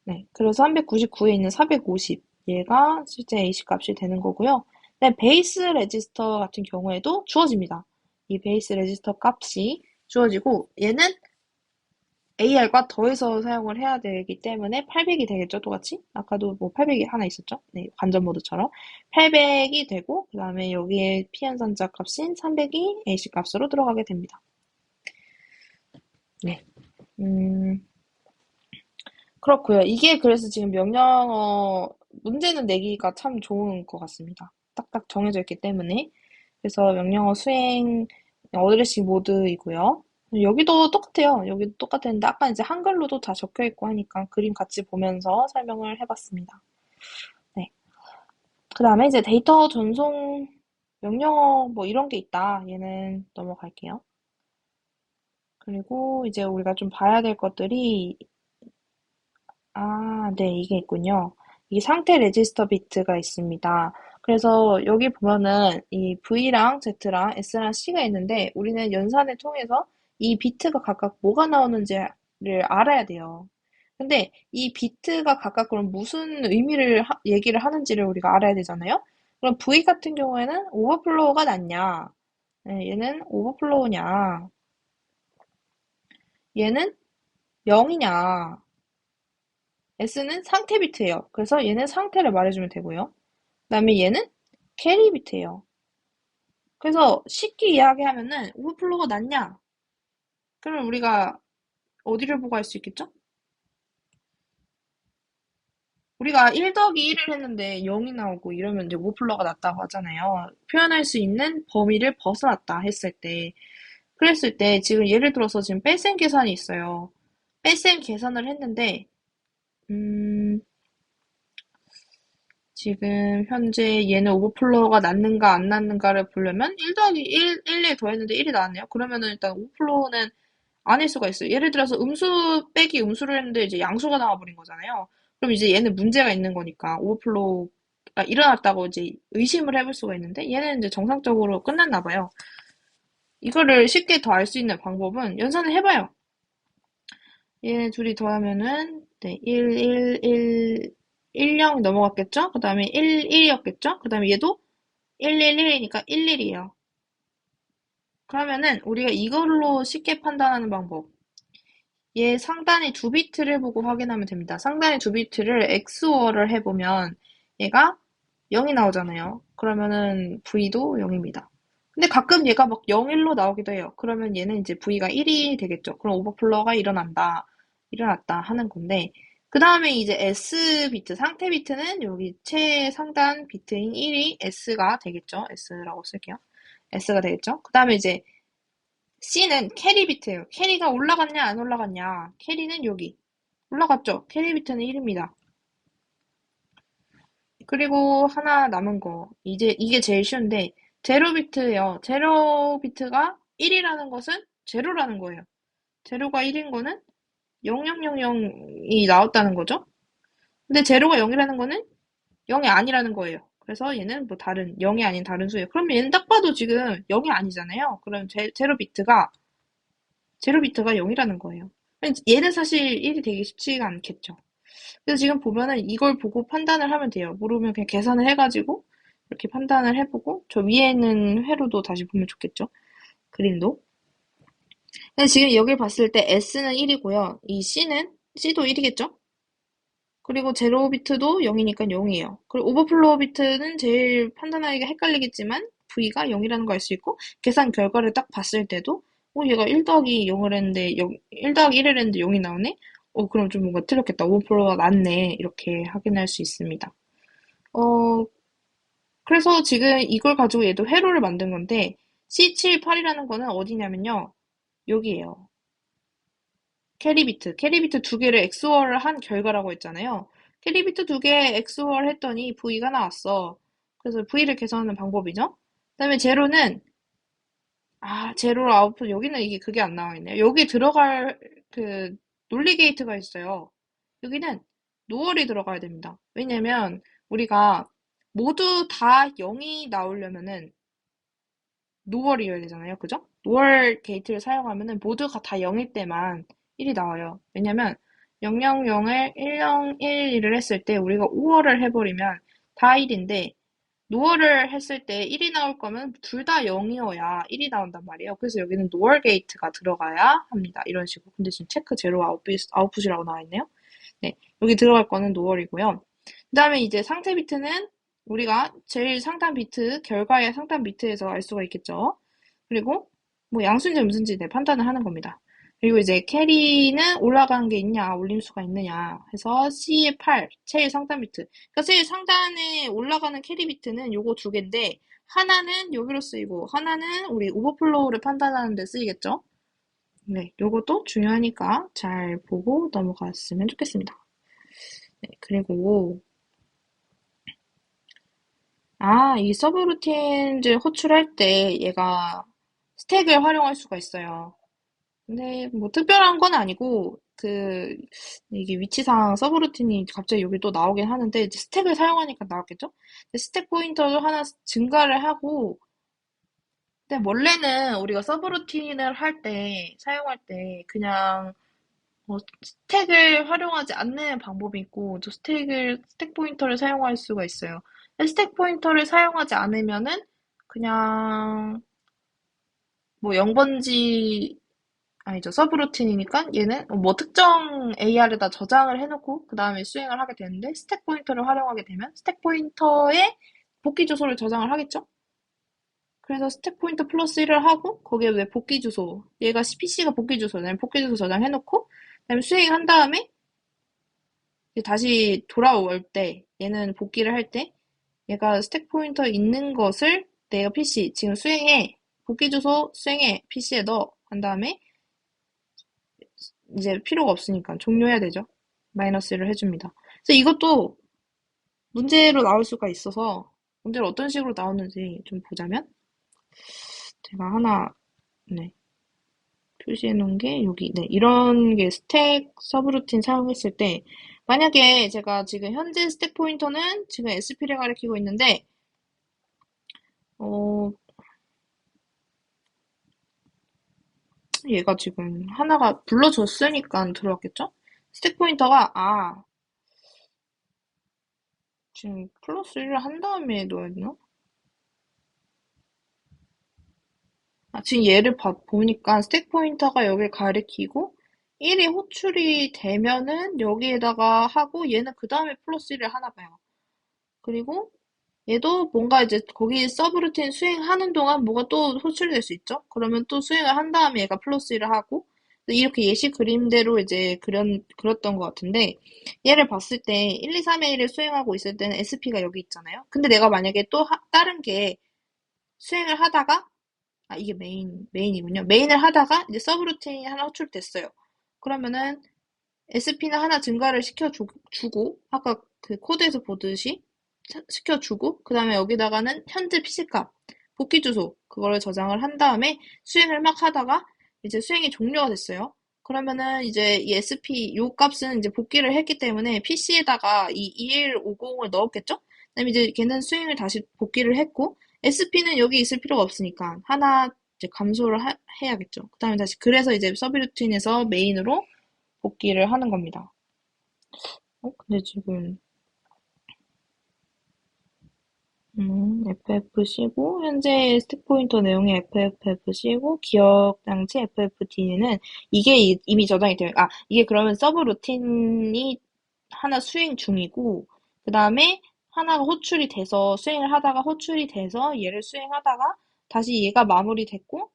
네, 그래서 399에 있는 450 얘가 실제 AC 값이 되는 거고요. 네, 베이스 레지스터 같은 경우에도 주어집니다. 이 베이스 레지스터 값이 주어지고 얘는 AR과 더해서 사용을 해야 되기 때문에 800이 되겠죠, 똑같이? 아까도 뭐 800이 하나 있었죠? 네, 관전 모드처럼. 800이 되고, 그 다음에 여기에 피연산자 값인 300이 AC 값으로 들어가게 됩니다. 네. 음, 그렇고요. 이게 그래서 지금 명령어 문제는 내기가 참 좋은 것 같습니다. 딱딱 정해져 있기 때문에. 그래서 명령어 수행 어드레싱 모드이고요. 여기도 똑같아요. 여기도 똑같았는데 아까 이제 한글로도 다 적혀 있고 하니까 그림 같이 보면서 설명을 해봤습니다. 네. 그 다음에 이제 데이터 전송 명령어 뭐 이런 게 있다. 얘는 넘어갈게요. 그리고 이제 우리가 좀 봐야 될 것들이 네, 이게 있군요. 이 상태 레지스터 비트가 있습니다. 그래서 여기 보면은 이 V랑 Z랑 S랑 C가 있는데 우리는 연산을 통해서 이 비트가 각각 뭐가 나오는지를 알아야 돼요. 근데 이 비트가 각각 그럼 무슨 의미를 얘기를 하는지를 우리가 알아야 되잖아요. 그럼 V 같은 경우에는 오버플로우가 낫냐? 네, 얘는 오버플로우냐? 얘는 0이냐? S는 상태 비트예요. 그래서 얘는 상태를 말해주면 되고요. 그다음에 얘는 캐리 비트예요. 그래서 쉽게 이야기하면은 오버플로우가 낫냐? 그러면 우리가 어디를 보고 할 수 있겠죠? 우리가 1 더하기 1을 했는데 0이 나오고 이러면 이제 오버플로우가 낫다고 하잖아요. 표현할 수 있는 범위를 벗어났다 했을 때. 그랬을 때 지금 예를 들어서 지금 뺄셈 계산이 있어요. 뺄셈 계산을 했는데 음, 지금 현재 얘는 오버플로우가 낫는가 안 낫는가를 보려면 1 더하기 1에 더했는데 1이 나왔네요. 그러면은 일단 오버플로우는 아닐 수가 있어요. 예를 들어서 음수 빼기 음수를 했는데 이제 양수가 나와버린 거잖아요. 그럼 이제 얘는 문제가 있는 거니까 오버플로우가 일어났다고 이제 의심을 해볼 수가 있는데 얘는 이제 정상적으로 끝났나 봐요. 이거를 쉽게 더 알 수 있는 방법은 연산을 해봐요. 얘네 둘이 더하면은 네, 10 넘어갔겠죠? 그 다음에 11이었겠죠? 그 다음에 얘도 111이니까 11이에요. 그러면은 우리가 이걸로 쉽게 판단하는 방법. 얘 상단의 두 비트를 보고 확인하면 됩니다. 상단의 두 비트를 XOR을 해보면 얘가 0이 나오잖아요. 그러면은 V도 0입니다. 근데 가끔 얘가 막 0, 1로 나오기도 해요. 그러면 얘는 이제 V가 1이 되겠죠. 그럼 오버플로어가 일어났다 하는 건데, 그 다음에 이제 S 비트, 상태 비트는 여기 최상단 비트인 1이 S가 되겠죠. S라고 쓸게요. S가 되겠죠. 그 다음에 이제 C는 캐리 비트예요. 캐리가 올라갔냐, 안 올라갔냐. 캐리는 여기. 올라갔죠? 캐리 비트는 1입니다. 그리고 하나 남은 거. 이제 이게 제일 쉬운데, 제로 비트예요. 제로 비트가 1이라는 것은 제로라는 거예요. 제로가 1인 거는 0000이 나왔다는 거죠? 근데 제로가 0이라는 거는 0이 아니라는 거예요. 그래서 얘는 뭐 다른, 0이 아닌 다른 수예요. 그럼 얘는 딱 봐도 지금 0이 아니잖아요. 그럼 제로 비트가 0이라는 거예요. 얘는 사실 1이 되기 쉽지가 않겠죠. 그래서 지금 보면은 이걸 보고 판단을 하면 돼요. 모르면 그냥 계산을 해가지고 이렇게 판단을 해보고 저 위에 있는 회로도 다시 보면 좋겠죠. 그림도. 근데 지금 여기 봤을 때 S는 1이고요. 이 C도 1이겠죠? 그리고 제로 비트도 0이니까 0이에요. 그리고 오버플로우 비트는 제일 판단하기가 헷갈리겠지만 V가 0이라는 걸 알 수 있고 계산 결과를 딱 봤을 때도 얘가 1 더하기 0을 했는데 1 더하기 1을 했는데 0이 나오네? 그럼 좀 뭔가 틀렸겠다. 오버플로우가 낮네. 이렇게 확인할 수 있습니다. 어, 그래서 지금 이걸 가지고 얘도 회로를 만든 건데 C78이라는 거는 어디냐면요. 여기에요. 캐리비트 두 개를 XOR을 한 결과라고 했잖아요. 캐리비트 두 개 XOR 했더니 V가 나왔어. 그래서 V를 계산하는 방법이죠. 그다음에 제로는 제로 아웃풋 여기는 이게 그게 안 나와 있네요. 여기 들어갈 그 논리 게이트가 있어요. 여기는 노월이 들어가야 됩니다. 왜냐면 우리가 모두 다 0이 나오려면은 노월이어야 되잖아요. 그죠? 노월 게이트를 사용하면은 모두가 다 0일 때만 1이 나와요. 왜냐면 000을 101을 했을 때 우리가 5월을 해버리면 다 1인데 노어를 했을 때 1이 나올 거면 둘 다 0이어야 1이 나온단 말이에요. 그래서 여기는 노어 게이트가 들어가야 합니다. 이런 식으로. 근데 지금 체크 제로 아웃풋이라고 나와 있네요. 네, 여기 들어갈 거는 노어이고요. 그 다음에 이제 상태 비트는 우리가 제일 상단 비트, 결과의 상단 비트에서 알 수가 있겠죠. 그리고 뭐 양수인지 음수인지 네, 판단을 하는 겁니다. 그리고 이제 캐리는 올라간 게 있냐, 올림수가 있느냐 해서 C의 8, 제일 상단 비트. 그러니까 제일 상단에 올라가는 캐리 비트는 요거 두 개인데 하나는 여기로 쓰이고 하나는 우리 오버플로우를 판단하는 데 쓰이겠죠. 네, 요것도 중요하니까 잘 보고 넘어갔으면 좋겠습니다. 네, 그리고 이 서브루틴을 호출할 때 얘가 스택을 활용할 수가 있어요. 근데 뭐 특별한 건 아니고 이게 위치상 서브루틴이 갑자기 여기 또 나오긴 하는데 이제 스택을 사용하니까 나왔겠죠? 근데 스택 포인터를 하나 증가를 하고 근데 원래는 우리가 서브루틴을 할 때 사용할 때 그냥 스택을 활용하지 않는 방법이 있고 또 스택 포인터를 사용할 수가 있어요. 근데 스택 포인터를 사용하지 않으면은 그냥 뭐 0번지 아니죠. 서브루틴이니까 얘는 뭐 특정 AR에다 저장을 해놓고 그 다음에 수행을 하게 되는데 스택 포인터를 활용하게 되면 스택 포인터에 복귀 주소를 저장을 하겠죠? 그래서 스택 포인터 플러스 1을 하고 거기에 왜 복귀 주소 얘가 PC가 복귀 주소는 복귀 주소 저장해놓고 그다음에 수행한 다음에 이제 다시 돌아올 때 얘는 복귀를 할 때 얘가 스택 포인터 있는 것을 내가 PC 지금 수행해 복귀 주소 수행해 PC에 넣어 한 다음에 이제 필요가 없으니까 종료해야 되죠. 마이너스를 해줍니다. 그래서 이것도 문제로 나올 수가 있어서 문제를 어떤 식으로 나오는지 좀 보자면 제가 하나 네, 표시해 놓은 게 여기 네, 이런 게 스택 서브루틴 사용했을 때 만약에 제가 지금 현재 스택 포인터는 지금 SP를 가리키고 있는데 어, 얘가 지금 하나가 불러줬으니까 들어왔겠죠? 스택 포인터가 지금 플러스 1을 한 다음에 넣어야 되나? 지금 얘를 보니까 스택 포인터가 여길 가리키고 1이 호출이 되면은 여기에다가 하고 얘는 그 다음에 플러스 1을 하나 봐요. 그리고 얘도 뭔가 이제 거기 서브루틴 수행하는 동안 뭐가 또 호출될 수 있죠? 그러면 또 수행을 한 다음에 얘가 플러스 1을 하고 이렇게 예시 그림대로 이제 그렸던 것 같은데 얘를 봤을 때 1, 2, 3의 1을 수행하고 있을 때는 SP가 여기 있잖아요. 근데 내가 만약에 또 다른 게 수행을 하다가 이게 메인이군요. 메인을 하다가 이제 서브루틴이 하나 호출됐어요. 그러면은 SP는 하나 증가를 시켜주고, 아까 그 코드에서 보듯이 시켜주고, 그 다음에 여기다가는 현재 PC값, 복귀 주소, 그거를 저장을 한 다음에 수행을 막 하다가 이제 수행이 종료가 됐어요. 그러면은 이제 이 SP, 요 값은 이제 복귀를 했기 때문에 PC에다가 이 2150을 넣었겠죠? 그다음에 이제 걔는 수행을 다시 복귀를 했고, SP는 여기 있을 필요가 없으니까 하나 이제 감소를 해야겠죠. 그 다음에 다시 그래서 이제 서브루틴에서 메인으로 복귀를 하는 겁니다. 근데 지금 FFC고 현재 스택 포인터 내용이 FFFC고 기억 장치 FFD는 이게 이미 저장이 되어 이게 그러면 서브 루틴이 하나 수행 중이고 그 다음에 하나가 호출이 돼서 수행을 하다가 호출이 돼서 얘를 수행하다가 다시 얘가 마무리됐고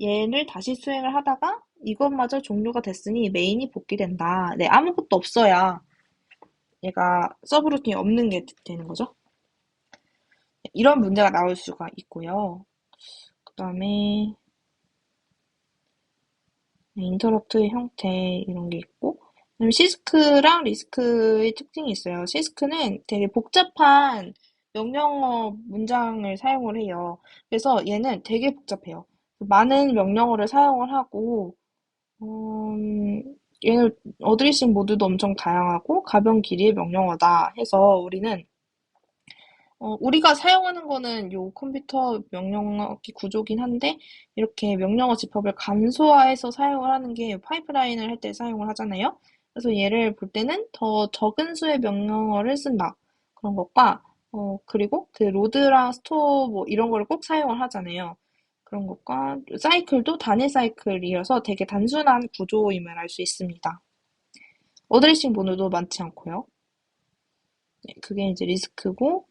얘를 다시 수행을 하다가 이것마저 종료가 됐으니 메인이 복귀된다. 네, 아무것도 없어야 얘가 서브 루틴이 없는 게 되는 거죠. 이런 문제가 나올 수가 있고요. 그 다음에 인터럽트의 형태 이런 게 있고 그다음에 시스크랑 리스크의 특징이 있어요. 시스크는 되게 복잡한 명령어 문장을 사용을 해요. 그래서 얘는 되게 복잡해요. 많은 명령어를 사용을 하고 얘는 어드레싱 모드도 엄청 다양하고 가변 길이의 명령어다 해서 우리는 우리가 사용하는 거는 요 컴퓨터 명령어기 구조긴 한데, 이렇게 명령어 집합을 간소화해서 사용을 하는 게 파이프라인을 할 때 사용을 하잖아요. 그래서 얘를 볼 때는 더 적은 수의 명령어를 쓴다. 그런 것과, 그리고 그 로드랑 스토어 뭐 이런 거를 꼭 사용을 하잖아요. 그런 것과 사이클도 단일 사이클이어서 되게 단순한 구조임을 알 수 있습니다. 어드레싱 번호도 많지 않고요. 네, 그게 이제 리스크고,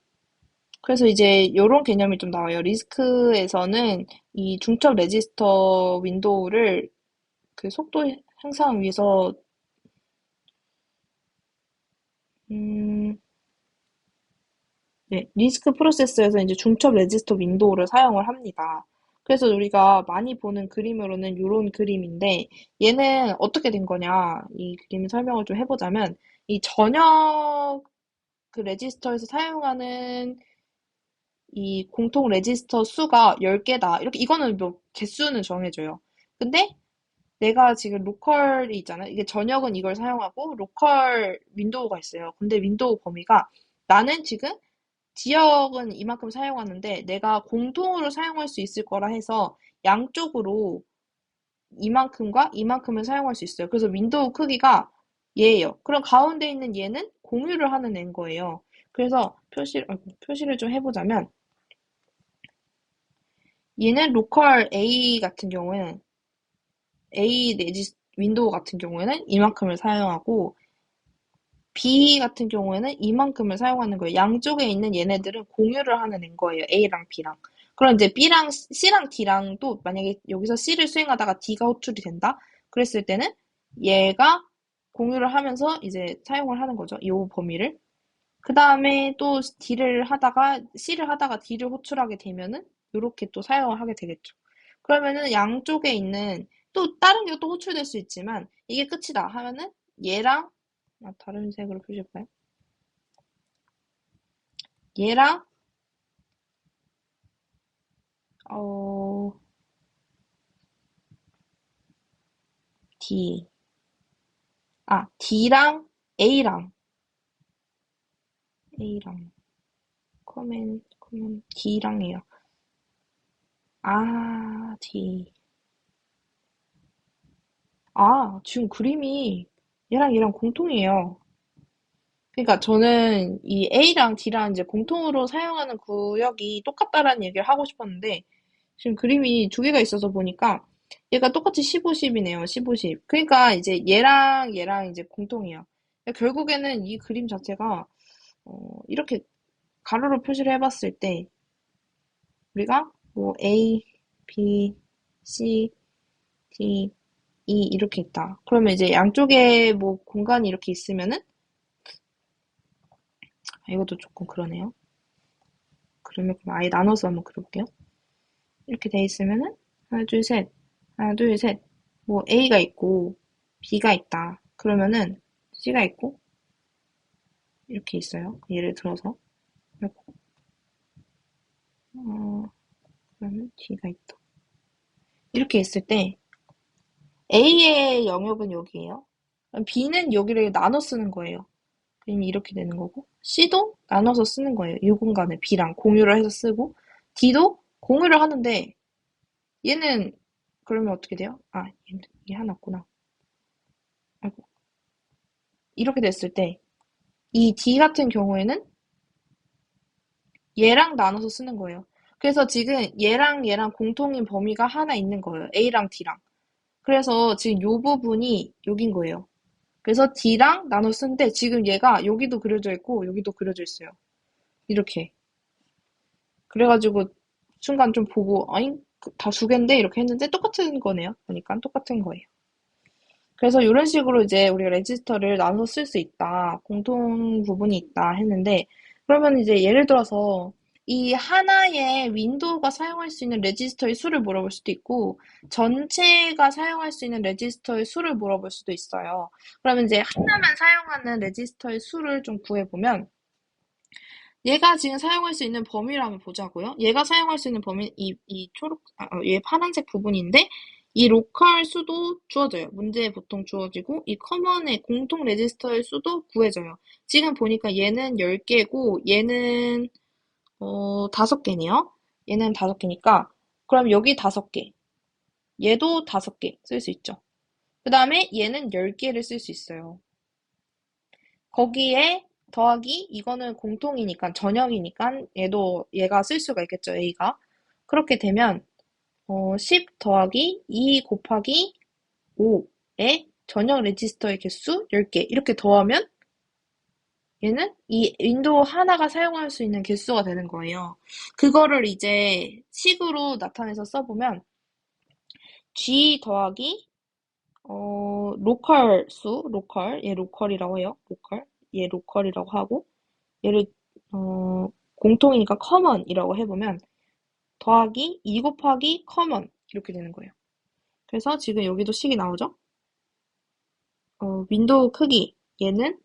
그래서 이제 이런 개념이 좀 나와요. 리스크에서는 이 중첩 레지스터 윈도우를 그 속도 향상 위해서 음, 네, 리스크 프로세스에서 이제 중첩 레지스터 윈도우를 사용을 합니다. 그래서 우리가 많이 보는 그림으로는 이런 그림인데 얘는 어떻게 된 거냐? 이 그림 설명을 좀 해보자면 이 전역 그 레지스터에서 사용하는 이 공통 레지스터 수가 10개다. 이렇게 이거는 뭐 개수는 정해져요. 근데 내가 지금 로컬이 있잖아. 이게 전역은 이걸 사용하고 로컬 윈도우가 있어요. 근데 윈도우 범위가 나는 지금 지역은 이만큼 사용하는데 내가 공통으로 사용할 수 있을 거라 해서 양쪽으로 이만큼과 이만큼을 사용할 수 있어요. 그래서 윈도우 크기가 얘예요. 그럼 가운데 있는 얘는 공유를 하는 애인 거예요. 그래서 표시를 좀 해보자면 얘는 로컬 A 같은 경우에는 A 내지 윈도우 같은 경우에는 이만큼을 사용하고 B 같은 경우에는 이만큼을 사용하는 거예요. 양쪽에 있는 얘네들은 공유를 하는 애인 거예요. A랑 B랑. 그럼 이제 B랑 C랑 D랑도 만약에 여기서 C를 수행하다가 D가 호출이 된다? 그랬을 때는 얘가 공유를 하면서 이제 사용을 하는 거죠. 이 범위를. 그 다음에 또 C를 하다가 D를 호출하게 되면은 이렇게 또 사용을 하게 되겠죠. 그러면은 양쪽에 있는 또 다른 게 또 호출될 수 있지만 이게 끝이다 하면은 얘랑 다른 색으로 표시해볼까요? 얘랑 어 D D랑 A랑 커맨 D랑이에요. D 지금 그림이 얘랑 공통이에요. 그러니까 저는 이 A랑 D랑 이제 공통으로 사용하는 구역이 똑같다라는 얘기를 하고 싶었는데 지금 그림이 두 개가 있어서 보니까 얘가 똑같이 15, 10이네요. 15, 10. 그러니까 이제 얘랑 이제 공통이에요. 그러니까 결국에는 이 그림 자체가 이렇게 가로로 표시를 해봤을 때 우리가 뭐 A, B, C, D, E 이렇게 있다. 그러면 이제 양쪽에 뭐 공간이 이렇게 있으면은 이것도 조금 그러네요. 그러면 그럼 아예 나눠서 한번 그려볼게요. 이렇게 돼 있으면은 하나, 둘, 셋, 하나, 둘, 셋. 뭐 A가 있고 B가 있다. 그러면은 C가 있고 이렇게 있어요. 예를 들어서 이렇게, 어, 그러면 D가 있다. 이렇게 있을 때 A의 영역은 여기예요. B는 여기를 나눠 쓰는 거예요. 그럼 이렇게 되는 거고 C도 나눠서 쓰는 거예요. 이 공간을 B랑 공유를 해서 쓰고 D도 공유를 하는데 얘는 그러면 어떻게 돼요? 얘는 이게 하나 있구나. 아이고. 이렇게 됐을 때 이 D 같은 경우에는 얘랑 나눠서 쓰는 거예요. 그래서 지금 얘랑 공통인 범위가 하나 있는 거예요. A랑 D랑. 그래서 지금 요 부분이 여긴 거예요. 그래서 D랑 나눠 쓰는데 지금 얘가 여기도 그려져 있고 여기도 그려져 있어요. 이렇게. 그래가지고 순간 좀 보고 아잉 다 두 개인데 이렇게 했는데 똑같은 거네요. 보니까 똑같은 거예요. 그래서 이런 식으로 이제 우리가 레지스터를 나눠서 쓸 수 있다. 공통 부분이 있다 했는데 그러면 이제 예를 들어서 이 하나의 윈도우가 사용할 수 있는 레지스터의 수를 물어볼 수도 있고 전체가 사용할 수 있는 레지스터의 수를 물어볼 수도 있어요. 그러면 이제 하나만 사용하는 레지스터의 수를 좀 구해보면 얘가 지금 사용할 수 있는 범위를 한번 보자고요. 얘가 사용할 수 있는 범위, 얘 파란색 부분인데, 이 로컬 수도 주어져요. 문제에 보통 주어지고, 이 커먼의 공통 레지스터의 수도 구해져요. 지금 보니까 얘는 10개고, 얘는, 5개네요. 얘는 5개니까, 그럼 여기 5개. 얘도 5개 쓸 수 있죠. 그 다음에 얘는 10개를 쓸 수 있어요. 거기에 더하기 이거는 공통이니까 전역이니까 얘가 쓸 수가 있겠죠. A가. 그렇게 되면 10 더하기 2 곱하기 5에 전역 레지스터의 개수 10개 이렇게 더하면 얘는 이 윈도우 하나가 사용할 수 있는 개수가 되는 거예요. 그거를 이제 식으로 나타내서 써보면 G 더하기 로컬 수, 얘 로컬이라고 해요. 얘 로컬이라고 하고 얘를 공통이니까 커먼이라고 해보면 더하기 2 곱하기 커먼 이렇게 되는 거예요. 그래서 지금 여기도 식이 나오죠? 윈도우 크기 얘는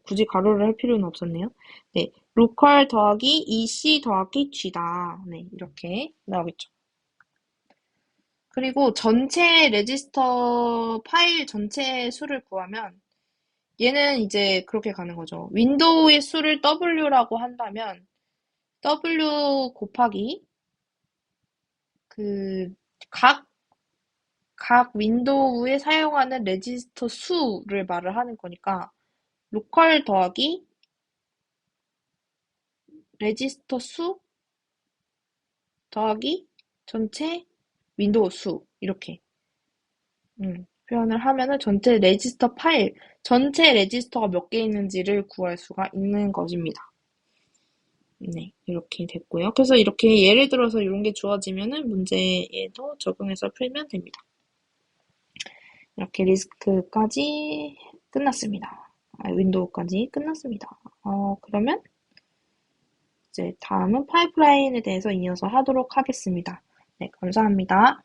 굳이 가로를 할 필요는 없었네요. 네, 로컬 더하기 EC 더하기 G다. 네, 이렇게 나오겠죠. 그리고 전체 레지스터 파일 전체 수를 구하면 얘는 이제 그렇게 가는 거죠. 윈도우의 수를 W라고 한다면 W 곱하기 그 각 윈도우에 사용하는 레지스터 수를 말을 하는 거니까 로컬 더하기 레지스터 수 더하기 전체 윈도우 수 이렇게 표현을 하면은 전체 레지스터가 몇 개 있는지를 구할 수가 있는 것입니다. 네, 이렇게 됐고요. 그래서 이렇게 예를 들어서 이런 게 주어지면은 문제에도 적용해서 풀면 됩니다. 이렇게 리스크까지 끝났습니다. 윈도우까지 끝났습니다. 그러면 이제 다음은 파이프라인에 대해서 이어서 하도록 하겠습니다. 네, 감사합니다.